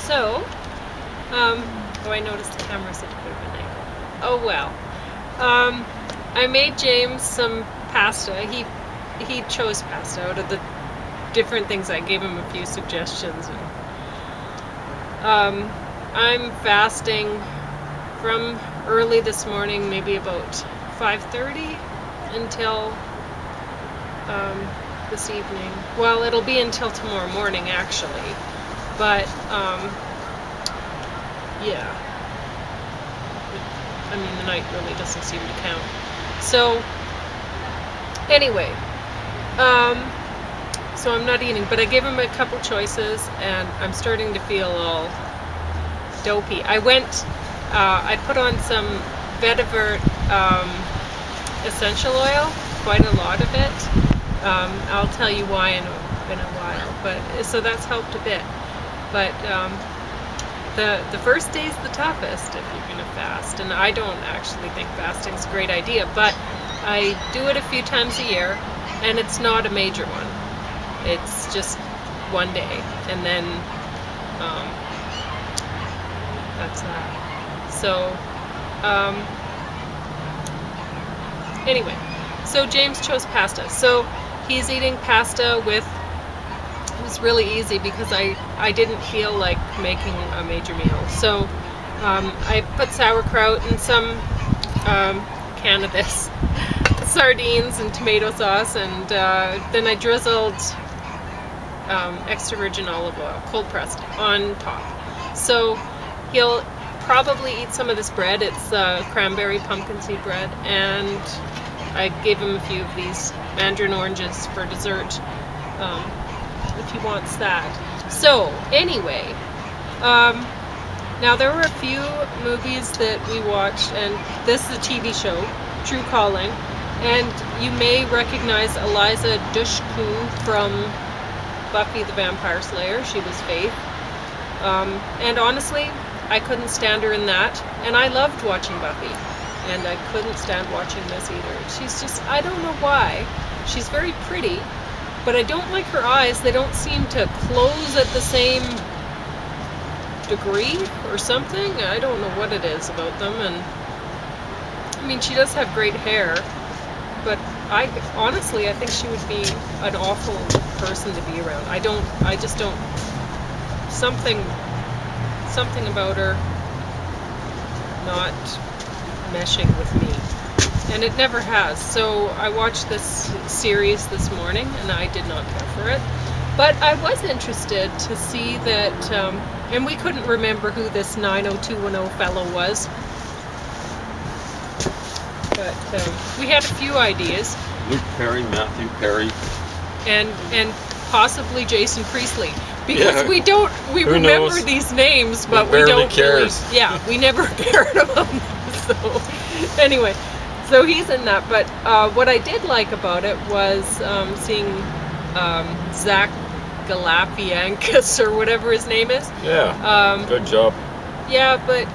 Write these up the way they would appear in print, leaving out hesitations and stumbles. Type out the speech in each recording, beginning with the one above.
So, I noticed the camera's at a bit of an angle. Oh well. I made James some pasta. He chose pasta out of the different things. I gave him a few suggestions. And, I'm fasting from early this morning, maybe about 5:30 until this evening. Well, it'll be until tomorrow morning actually, but yeah. I mean, the night really doesn't seem to count. So anyway, so I'm not eating, but I gave him a couple choices, and I'm starting to feel all dopey. I put on some vetiver essential oil, quite a lot of it. I'll tell you why in a while, but so that's helped a bit. But the first day's the toughest if you're going to fast, and I don't actually think fasting's a great idea, but I do it a few times a year, and it's not a major one. It's just one day, and then that's that. So anyway, so James chose pasta. So he's eating pasta with. It was really easy because I didn't feel like making a major meal. So I put sauerkraut and some cannabis, sardines and tomato sauce, and then I drizzled extra virgin olive oil, cold pressed, on top. So he'll probably eat some of this bread. It's cranberry pumpkin seed bread, and I gave him a few of these mandarin oranges for dessert. If he wants that. So anyway, now there were a few movies that we watched, and this is a TV show, True Calling, and you may recognize Eliza Dushku from Buffy the Vampire Slayer. She was Faith, and honestly, I couldn't stand her in that, and I loved watching Buffy, and I couldn't stand watching this either. She's just, I don't know why. She's very pretty, but I don't like her eyes. They don't seem to close at the same degree or something. I don't know what it is about them. And I mean, she does have great hair, but I think she would be an awful person to be around. I just don't, something about her not meshing with me. And it never has. So I watched this series this morning, and I did not care for it. But I was interested to see that, and we couldn't remember who this 90210 fellow was. But we had a few ideas. Luke Perry, Matthew Perry, and possibly Jason Priestley, because we remember these names, but we don't cares. Really, we never cared about them. So anyway. So he's in that, but what I did like about it was seeing Zach Galifianakis, or whatever his name is. Yeah, good job. Yeah, but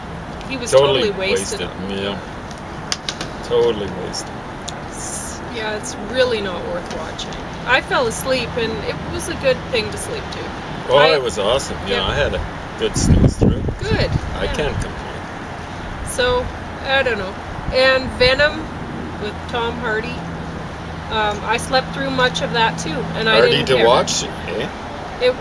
he was totally wasted. Yeah, totally wasted. Yeah, it's really not worth watching. I fell asleep, and it was a good thing to sleep to. Oh, it was awesome. Yeah, I had a good snooze through. Good. I can't complain. So, I don't know. And Venom with Tom Hardy. I slept through much of that too, and I didn't care. Hardy to watch, eh? It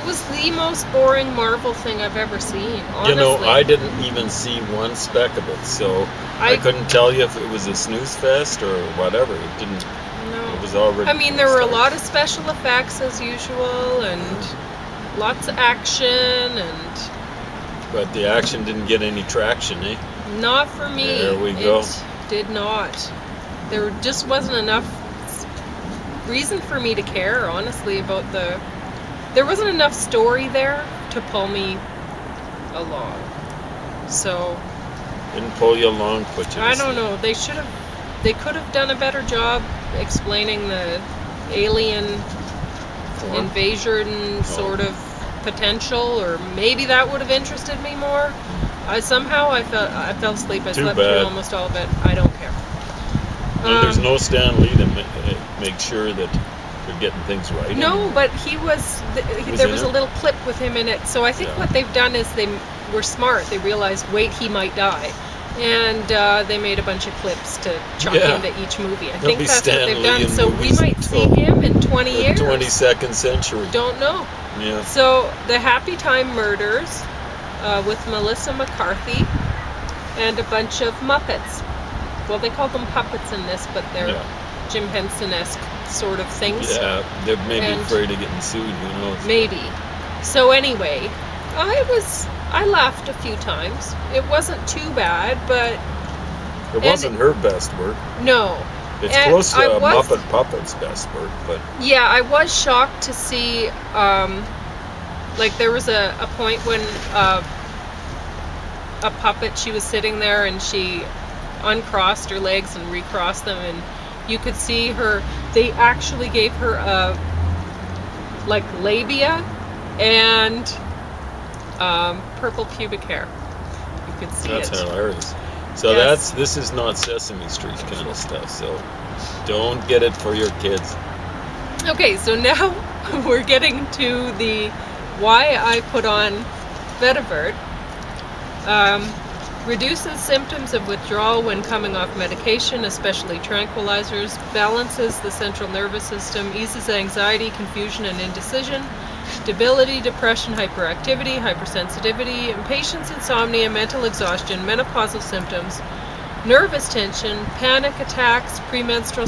was the most boring Marvel thing I've ever seen, honestly. You know, I didn't even see one speck of it, so I couldn't tell you if it was a snooze fest or whatever. It didn't. No. It was already. I mean, there were a lot of special effects as usual, and lots of action, and. But the action didn't get any traction, eh? Not for me. There we go. It did not. There just wasn't enough reason for me to care, honestly, about there wasn't enough story there to pull me along. So. Didn't pull you along, put you. I don't know. They could have done a better job explaining the alien invasion sort of potential, or maybe that would have interested me more. I fell asleep. I slept through almost all of it. I don't care. And there's no Stan Lee to make sure that for getting things right. No, but he was. There was a little clip with him in it. So I think what they've done is they were smart. They realized, wait, he might die. And they made a bunch of clips to chuck into each movie. I think that's what they've done. So we might see him in 20 years. 22nd century. Don't know. Yeah. So the Happy Time Murders with Melissa McCarthy and a bunch of Muppets. Well, they call them puppets in this, but they're Jim Henson-esque sort of things. Yeah, they're maybe afraid of getting sued. Who knows? Maybe. So anyway, I laughed a few times. It wasn't too bad, but it wasn't her best work. No. It's close to Muppet Puppet's best work, but yeah, I was shocked to see. Like there was a point when a puppet, she was sitting there and she uncrossed her legs and recrossed them, and you could see her. They actually gave her a like labia and purple pubic hair. You could see that's it. hilarious. So this is not Sesame Street kind of stuff. So don't get it for your kids. Okay, so now we're getting to the why I put on Vedivert. Reduces symptoms of withdrawal when coming off medication, especially tranquilizers, balances the central nervous system, eases anxiety, confusion, and indecision, debility, depression, hyperactivity, hypersensitivity, impatience, insomnia, mental exhaustion, menopausal symptoms, nervous tension, panic attacks, premenstrual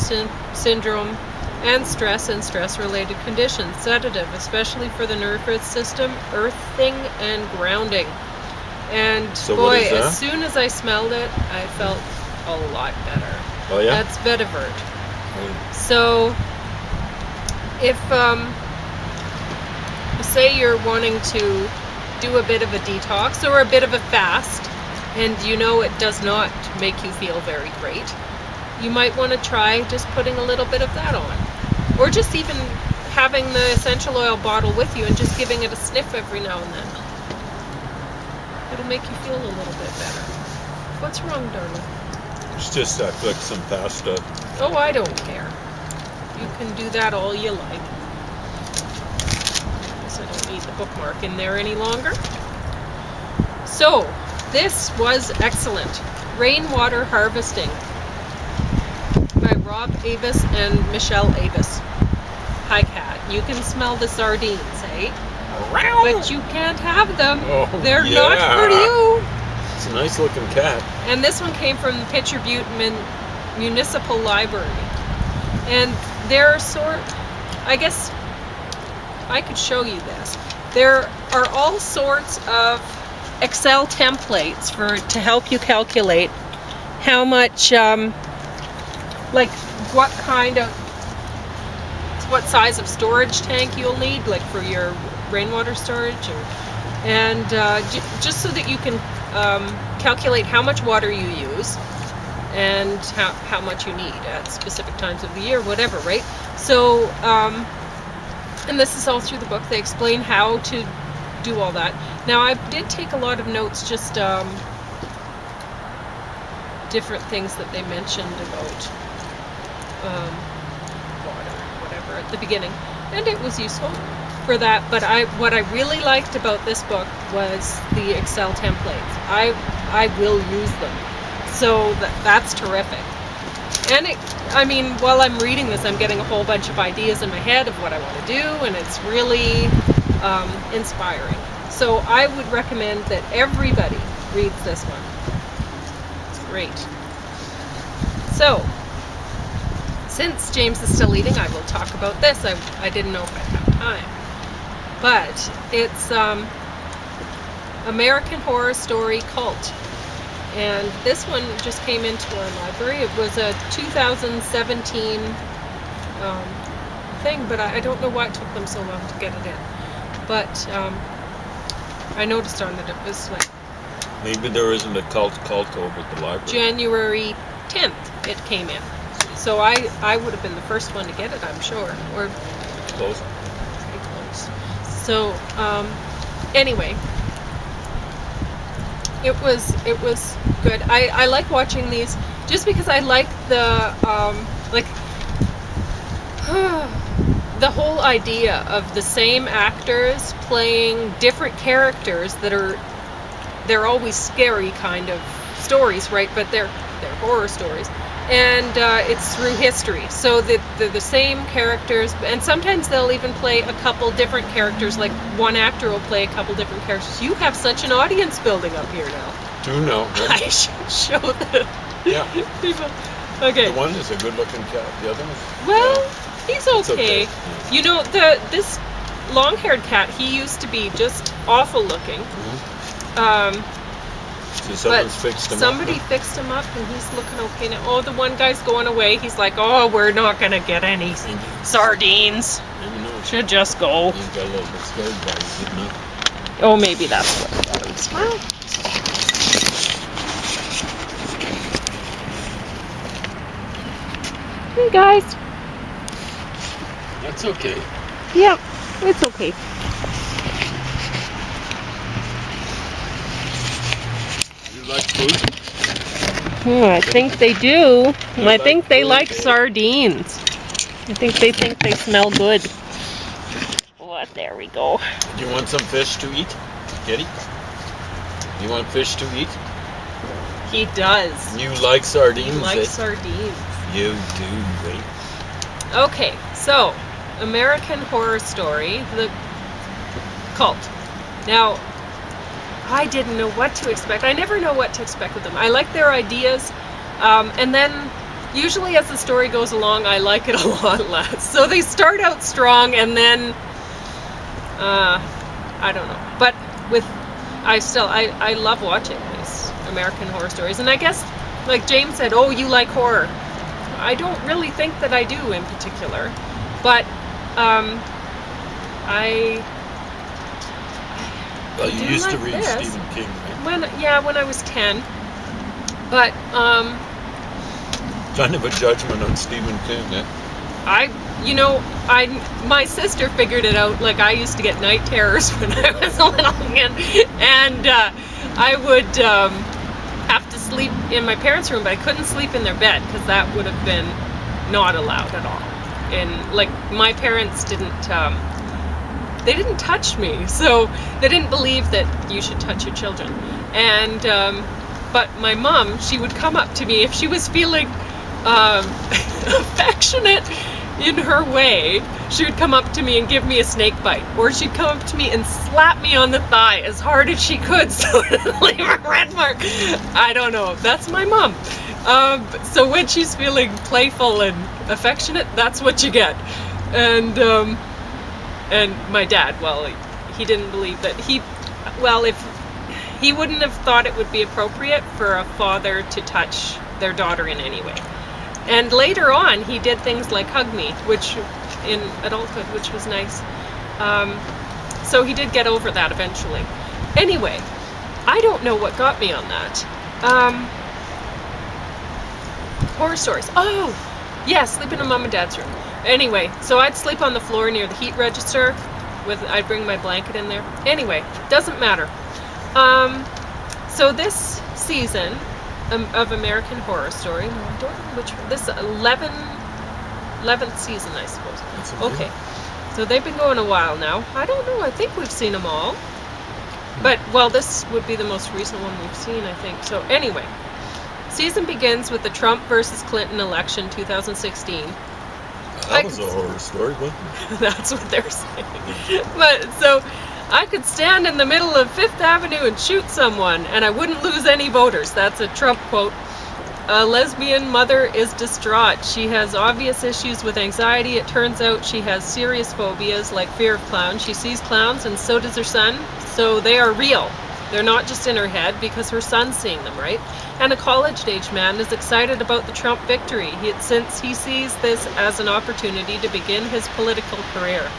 syndrome, and stress-related conditions. Sedative, especially for the nervous system, earthing, and grounding. And so boy, as soon as I smelled it, I felt a lot better. Oh yeah? That's Vedivert. So, if say you're wanting to do a bit of a detox or a bit of a fast, and you know it does not make you feel very great, you might want to try just putting a little bit of that on. Or just even having the essential oil bottle with you and just giving it a sniff every now and then. It'll make you feel a little bit better. What's wrong, darling? It's just I clicked some pasta. Oh, I don't care. You can do that all you like. Guess I don't need the bookmark in there any longer. So, this was excellent. Rainwater Harvesting by Rob Avis and Michelle Avis. Hi, Kat. You can smell the sardines, eh? But you can't have them. Oh, they're not for you. It's a nice looking cat. And this one came from the Pitcher Butte Municipal Library. And they're I guess I could show you this. There are all sorts of Excel templates to help you calculate how much, like what size of storage tank you'll need, like for your rainwater storage, and just so that you can calculate how much water you use and how much you need at specific times of the year, whatever, right? So, and this is all through the book. They explain how to do all that. Now, I did take a lot of notes, just different things that they mentioned about water, whatever, at the beginning, and it was useful for that. But what I really liked about this book was the Excel templates. I will use them, so that's terrific. And while I'm reading this, I'm getting a whole bunch of ideas in my head of what I want to do, and it's really inspiring. So I would recommend that everybody reads this one. It's great. So, since James is still eating, I will talk about this. I didn't know if I'd have time. But it's American Horror Story Cult. And this one just came into our library. It was a 2017 thing, but I don't know why it took them so long to get it in. But I noticed on it was like... Maybe there isn't a cult over at the library. January 10th it came in. So I would have been the first one to get it, I'm sure. Or close. Pretty close. So anyway, it was good. I like watching these just because I like the the whole idea of the same actors playing different characters they're always scary kind of stories, right? But they're horror stories. And it's through history. So they're the same characters, and sometimes they'll even play a couple different characters, like one actor will play a couple different characters. You have such an audience building up here now. Do know. I should show them. Yeah. People. Okay. The one is a good-looking cat. The other one? Well, he's okay. Yeah. You know, this long-haired cat, he used to be just awful looking. Mm-hmm. So someone's fixed him somebody up. fixed him up, and he's looking okay now. Oh, the one guy's going away. He's like, oh, we're not going to get any sardines. Should just go. He's got a little bit scared by it, didn't he? Oh, maybe that's what it was. Well, hey, guys. That's okay. Yep, it's okay. You like food? I think they do. I think they food, like eh? sardines. I think they smell good. What? There we go. Do you want some fish to eat, Kitty? You want fish to eat? He does. You like sardines? He likes eh? sardines. You do, eh? Okay, so American Horror Story, the cult. Now, I didn't know what to expect. I never know what to expect with them. I like their ideas, and then usually as the story goes along, I like it a lot less. So they start out strong, and then I don't know. But I love watching these American Horror Stories, and I guess, like James said, oh, you like horror. I don't really think that I do in particular, but Well, you used to like read this. Stephen King, right? when I was 10. But Kind of a judgment on Stephen King, eh? my sister figured it out. Like, I used to get night terrors when I was little, and I would have to sleep in my parents' room, but I couldn't sleep in their bed because that would have been not allowed at all. And like, my parents didn't touch me, so they didn't believe that you should touch your children. And but my mom, she would come up to me if she was feeling affectionate in her way. She would come up to me and give me a snake bite, or she'd come up to me and slap me on the thigh as hard as she could so it'd leave a red mark. I don't know. That's my mom. So when she's feeling playful and affectionate, that's what you get. And my dad, well, he didn't believe that if he wouldn't have thought it would be appropriate for a father to touch their daughter in any way. And later on, he did things like hug me, which in adulthood, which was nice. So he did get over that eventually. Anyway, I don't know what got me on that. Horror stories. Oh, yeah, sleeping in mom and dad's room. Anyway, so I'd sleep on the floor near the heat register. I'd bring my blanket in there. Anyway, doesn't matter. So this season of American Horror Story, I don't know which one, this 11th season, I suppose. Okay, so they've been going a while now. I don't know, I think we've seen them all. But, well, this would be the most recent one we've seen, I think. So anyway, season begins with the Trump versus Clinton election 2016. That was a horror story, wasn't it? That's what they're saying. But, so, I could stand in the middle of Fifth Avenue and shoot someone, and I wouldn't lose any voters. That's a Trump quote. A lesbian mother is distraught. She has obvious issues with anxiety. It turns out she has serious phobias like fear of clowns. She sees clowns, and so does her son. So they are real. They're not just in her head because her son's seeing them, right? And a college-age man is excited about the Trump victory since he sees this as an opportunity to begin his political career.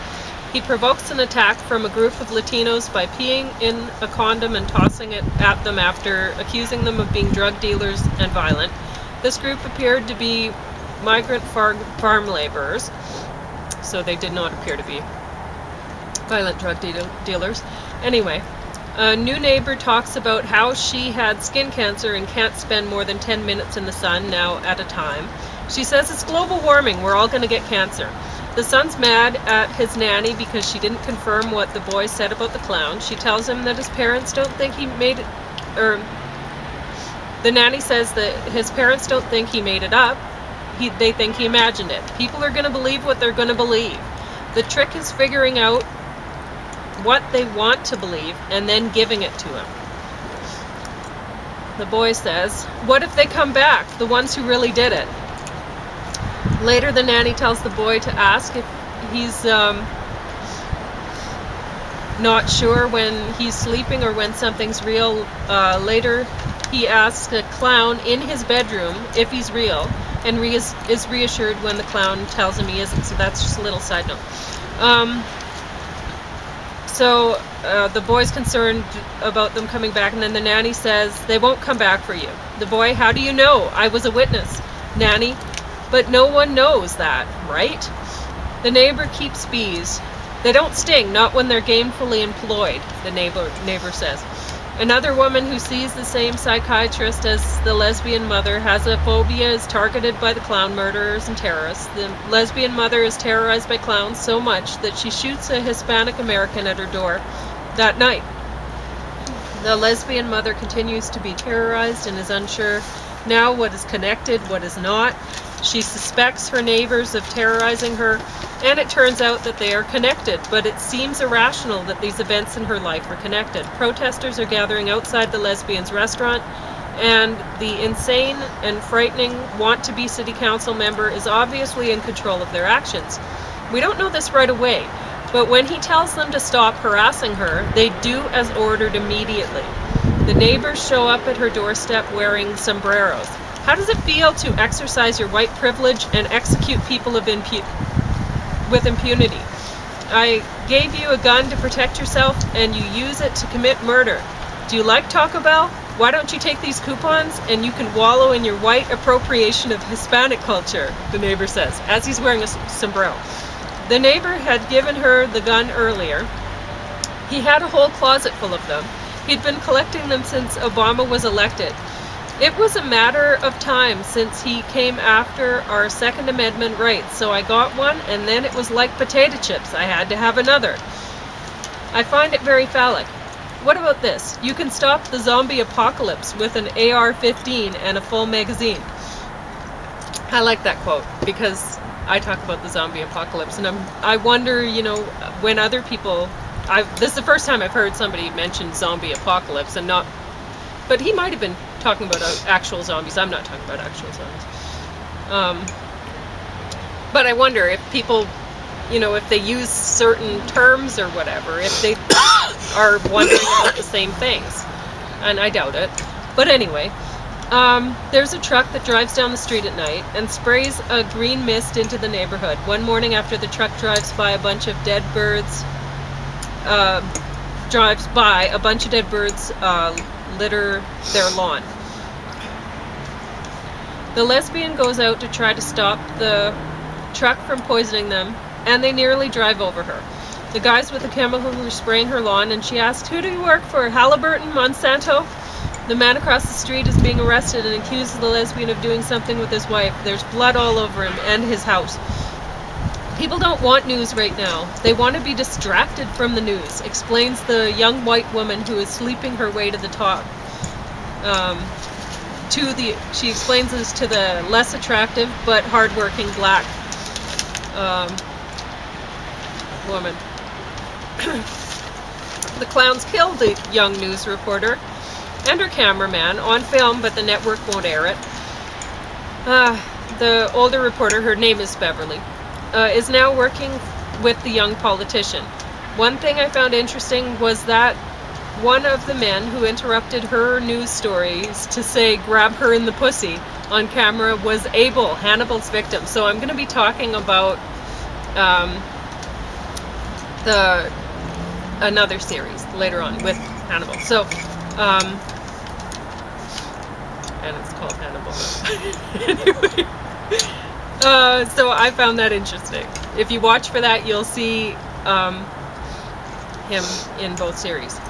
He provokes an attack from a group of Latinos by peeing in a condom and tossing it at them after accusing them of being drug dealers and violent. This group appeared to be migrant farm laborers, so they did not appear to be violent drug dealers. Anyway, a new neighbor talks about how she had skin cancer and can't spend more than 10 minutes in the sun now at a time. She says it's global warming, we're all going to get cancer. The son's mad at his nanny because she didn't confirm what the boy said about the clown. She tells him that his parents don't think he made it, or the nanny says that his parents don't think he made it up. They think he imagined it. People are going to believe what they're going to believe. The trick is figuring out what they want to believe and then giving it to him. The boy says, "What if they come back, the ones who really did it?" Later, the nanny tells the boy to ask if he's not sure when he's sleeping or when something's real. Later, he asks a clown in his bedroom if he's real, and is reassured when the clown tells him he isn't. So that's just a little side note. So the boy's concerned about them coming back, and then the nanny says, "They won't come back for you." The boy, "How do you know? I was a witness." Nanny, "But no one knows that, right?" The neighbor keeps bees. "They don't sting, not when they're gainfully employed," the neighbor says. Another woman who sees the same psychiatrist as the lesbian mother has a phobia, is targeted by the clown murderers and terrorists. The lesbian mother is terrorized by clowns so much that she shoots a Hispanic American at her door that night. The lesbian mother continues to be terrorized and is unsure now what is connected, what is not. She suspects her neighbors of terrorizing her, and it turns out that they are connected, but it seems irrational that these events in her life are connected. Protesters are gathering outside the lesbian's restaurant, and the insane and frightening want-to-be city council member is obviously in control of their actions. We don't know this right away, but when he tells them to stop harassing her, they do as ordered immediately. The neighbors show up at her doorstep wearing sombreros. How does it feel to exercise your white privilege and execute people with impunity? I gave you a gun to protect yourself, and you use it to commit murder. Do you like Taco Bell? Why don't you take these coupons and you can wallow in your white appropriation of Hispanic culture, the neighbor says, as he's wearing a sombrero. The neighbor had given her the gun earlier. He had a whole closet full of them. He'd been collecting them since Obama was elected. It was a matter of time since he came after our Second Amendment rights, so I got one, and then it was like potato chips. I had to have another. I find it very phallic. What about this? You can stop the zombie apocalypse with an AR-15 and a full magazine. I like that quote because I talk about the zombie apocalypse, and I wonder, when other people... this is the first time I've heard somebody mention zombie apocalypse, and not... But he might have been talking about actual zombies. I'm not talking about actual zombies. But I wonder if people, if they use certain terms or whatever, if they are wondering about the same things. And I doubt it. But anyway, there's a truck that drives down the street at night and sprays a green mist into the neighborhood. One morning after the truck drives by, a bunch of dead birds litter their lawn. The lesbian goes out to try to stop the truck from poisoning them, and they nearly drive over her. The guys with the chemicals are spraying her lawn, and she asks, "Who do you work for, Halliburton, Monsanto?" The man across the street is being arrested and accuses the lesbian of doing something with his wife. There's blood all over him and his house. People don't want news right now. They want to be distracted from the news, explains the young white woman who is sleeping her way to the top. She explains this to the less attractive but hardworking black woman. The clowns killed the young news reporter and her cameraman on film, but the network won't air it. The older reporter, her name is Beverly, is now working with the young politician. One thing I found interesting was that one of the men who interrupted her news stories to say "grab her in the pussy" on camera was Abel, Hannibal's victim. So I'm going to be talking about another series later on with Hannibal. So and it's called Hannibal. Anyway. So I found that interesting. If you watch for that, you'll see him in both series.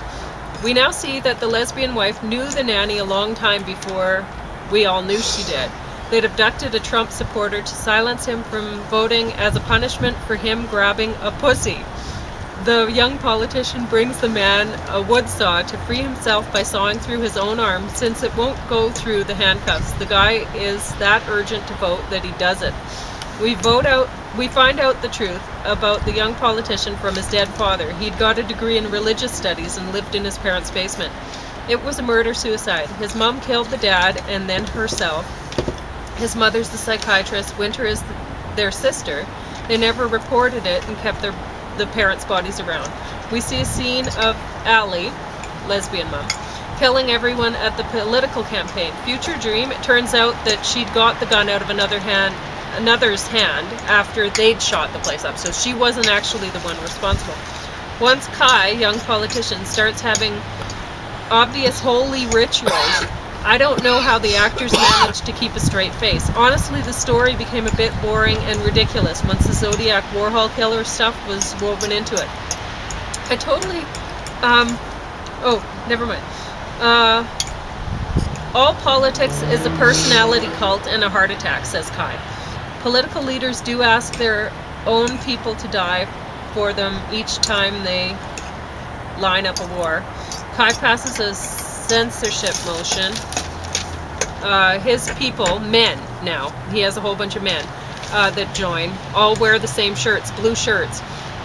We now see that the lesbian wife knew the nanny a long time before we all knew she did. They'd abducted a Trump supporter to silence him from voting as a punishment for him grabbing a pussy. The young politician brings the man a wood saw to free himself by sawing through his own arm, since it won't go through the handcuffs. The guy is that urgent to vote that he does it. We find out the truth about the young politician from his dead father. He'd got a degree in religious studies and lived in his parents' basement. It was a murder-suicide. His mom killed the dad and then herself. His mother's the psychiatrist. Winter is their sister. They never reported it and kept the parents' bodies around. We see a scene of Allie, lesbian mom, killing everyone at the political campaign. Future dream, it turns out that she'd got the gun out of another's hand after they'd shot the place up, so she wasn't actually the one responsible. Once Kai, young politician, starts having obvious holy rituals, I don't know how the actors managed to keep a straight face. Honestly, the story became a bit boring and ridiculous once the Zodiac Warhol killer stuff was woven into it. I totally, never mind. All politics is a personality cult and a heart attack, says Kai. Political leaders do ask their own people to die for them each time they line up a war. Kai passes a censorship motion. His people, men now, he has a whole bunch of men that join, all wear the same shirts, blue shirts.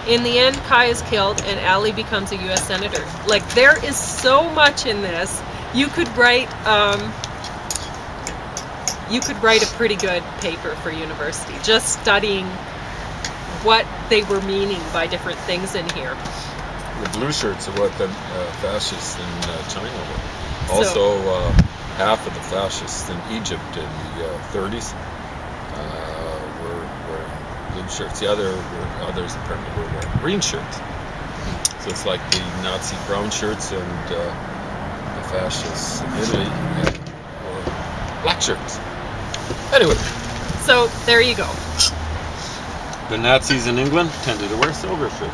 In the end, Kai is killed and Allie becomes a U.S. Senator. Like, there is so much in this. You could write a pretty good paper for university, just studying what they were meaning by different things in here. The blue shirts are what the fascists in China were. Also, half of the fascists in Egypt in the 30s were blue shirts. The others apparently were wearing green shirts. So it's like the Nazi brown shirts and the fascists in Italy wore black shirts. Anyway. So there you go. The Nazis in England tended to wear silver shirts.